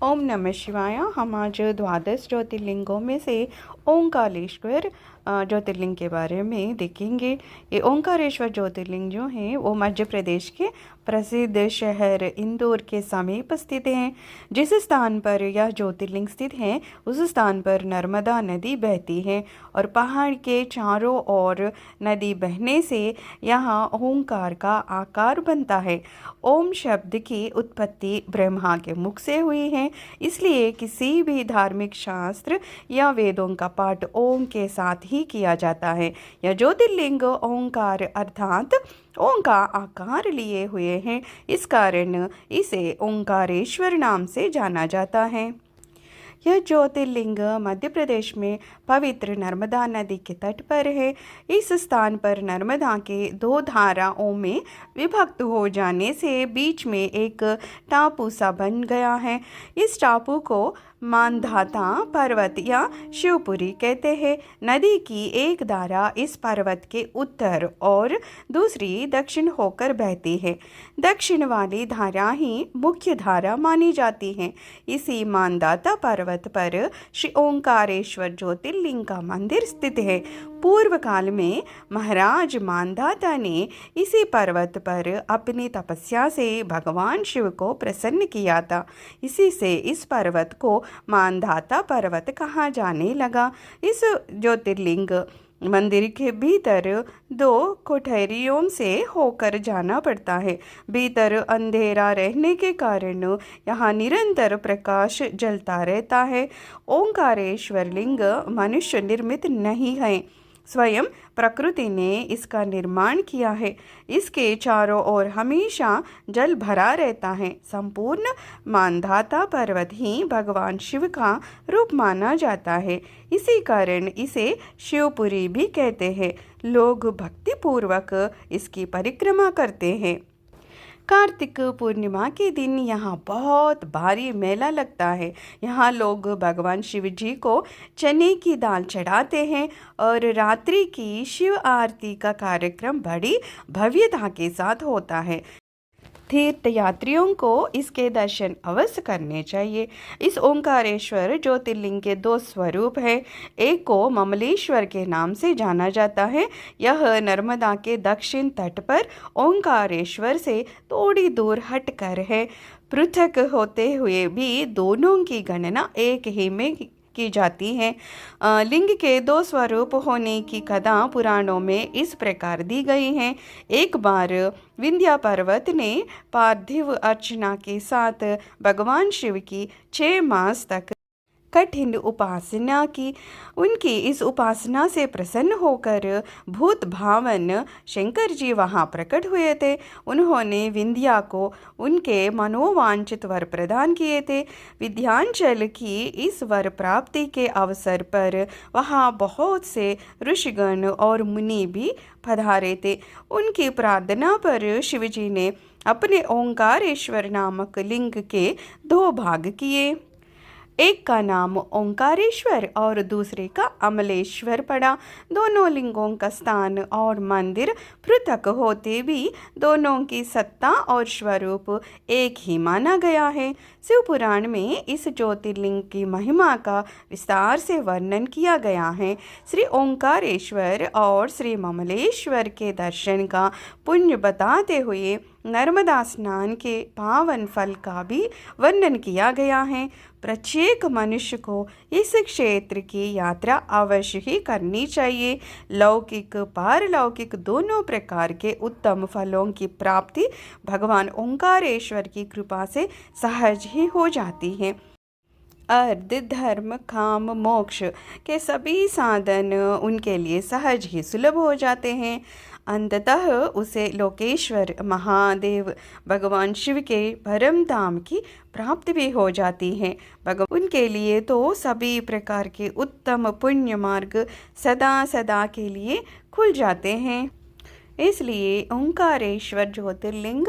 ओम नमः शिवाय। हम आज द्वादश ज्योतिर्लिंगों में से ओंकारेश्वर ज्योतिर्लिंग के बारे में देखेंगे। ये ओंकारेश्वर ज्योतिर्लिंग जो है वो मध्य प्रदेश के प्रसिद्ध शहर इंदौर के समीप स्थित हैं। जिस स्थान पर यह ज्योतिर्लिंग स्थित है उस स्थान पर नर्मदा नदी बहती है और पहाड़ के चारों ओर नदी बहने से यहाँ ओंकार का आकार बनता है। ओम शब्द की उत्पत्ति ब्रह्मा के मुख से हुई है, इसलिए किसी भी धार्मिक शास्त्र या वेदों का पाठ ओम के साथ ही किया जाता है। यह ज्योतिर्लिंग ओंकार अर्थात ओम का आकार लिए हुए हैं, इस कारण इसे ओंकारेश्वर नाम से जाना जाता है। यह ज्योतिर्लिंग मध्य प्रदेश में पवित्र नर्मदा नदी के तट पर है। इस स्थान पर नर्मदा के दो धाराओं में विभक्त हो जाने से बीच में एक टापू सा बन गया है। इस टापू को मानधाता पर्वत या शिवपुरी कहते हैं। नदी की एक धारा इस पर्वत के उत्तर और दूसरी दक्षिण होकर बहती है। दक्षिण वाली धारा ही मुख्य धारा मानी जाती है। इसी मानधाता पर्वत पर श्री ओंकारेश्वर ज्योतिर्लिंग का मंदिर स्थित है। पूर्व काल में महाराज मानधाता ने इसी पर्वत पर अपनी तपस्या से भगवान शिव को प्रसन्न किया था। इसी से इस पर्वत को मानधाता पर्वत कहा जाने लगा। इस ज्योतिर्लिंग मंदिर के भीतर दो कोठरियों से होकर जाना पड़ता है। भीतर अंधेरा रहने के कारण यहाँ निरंतर प्रकाश जलता रहता है। ओंकारेश्वर लिंग मनुष्य निर्मित नहीं है, स्वयं प्रकृति ने इसका निर्माण किया है। इसके चारों ओर हमेशा जल भरा रहता है। संपूर्ण मानधाता पर्वत ही भगवान शिव का रूप माना जाता है, इसी कारण इसे शिवपुरी भी कहते हैं। लोग भक्तिपूर्वक इसकी परिक्रमा करते हैं। कार्तिक पूर्णिमा के दिन यहाँ बहुत भारी मेला लगता है। यहाँ लोग भगवान शिव जी को चने की दाल चढ़ाते हैं और रात्रि की शिव आरती का कार्यक्रम बड़ी भव्यता के साथ होता है। तीर्थयात्रियों को इसके दर्शन अवश्य करने चाहिए। इस ओंकारेश्वर ज्योतिर्लिंग के दो स्वरूप हैं। एक को ममलेश्वर के नाम से जाना जाता है। यह नर्मदा के दक्षिण तट पर ओंकारेश्वर से थोड़ी दूर हटकर है। पृथक होते हुए भी दोनों की गणना एक ही में की जाती है। लिंग के दो स्वरूप होने की कथा पुराणों में इस प्रकार दी गई हैं। एक बार विंध्या पर्वत ने पार्थिव अर्चना के साथ भगवान शिव की 6 मास तक कठिन उपासना की। उनकी इस उपासना से प्रसन्न होकर भूत भावन शंकर जी वहाँ प्रकट हुए थे। उन्होंने विंध्या को उनके मनोवांछित वर प्रदान किए थे। विंध्याचल की इस वर प्राप्ति के अवसर पर वहाँ बहुत से ऋषिगण और मुनि भी पधारे थे। उनकी प्रार्थना पर शिवजी ने अपने ओंकारेश्वर नामक लिंग के 2 भाग किए। एक का नाम ओंकारेश्वर और दूसरे का अमलेश्वर पड़ा। दोनों लिंगों का स्थान और मंदिर पृथक होते भी दोनों की सत्ता और स्वरूप एक ही माना गया है। शिव पुराण में इस ज्योतिर्लिंग की महिमा का विस्तार से वर्णन किया गया है। श्री ओंकारेश्वर और श्री ममलेश्वर के दर्शन का पुण्य बताते हुए नर्मदा स्नान के पावन फल का भी वर्णन किया गया है। प्रत्येक मनुष्य को इस क्षेत्र की यात्रा अवश्य ही करनी चाहिए। लौकिक पारलौकिक दोनों प्रकार के उत्तम फलों की प्राप्ति भगवान ओंकारेश्वर की कृपा से सहज ही हो जाती है। अर्थ धर्म काम मोक्ष के सभी साधन उनके लिए सहज ही सुलभ हो जाते हैं। अंततः उसे लोकेश्वर महादेव भगवान शिव के परम धाम की प्राप्ति भी हो जाती है। भगवान उनके लिए तो सभी प्रकार के उत्तम पुण्य मार्ग सदा सदा के लिए खुल जाते हैं। इसलिए ओंकारेश्वर ज्योतिर्लिंग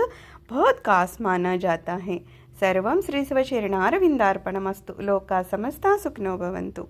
बहुत खास माना जाता है। सर्वं श्री शिवचरणारविन्दार्पणमस्तु। लोका समस्ता सुखिनो भवन्तु।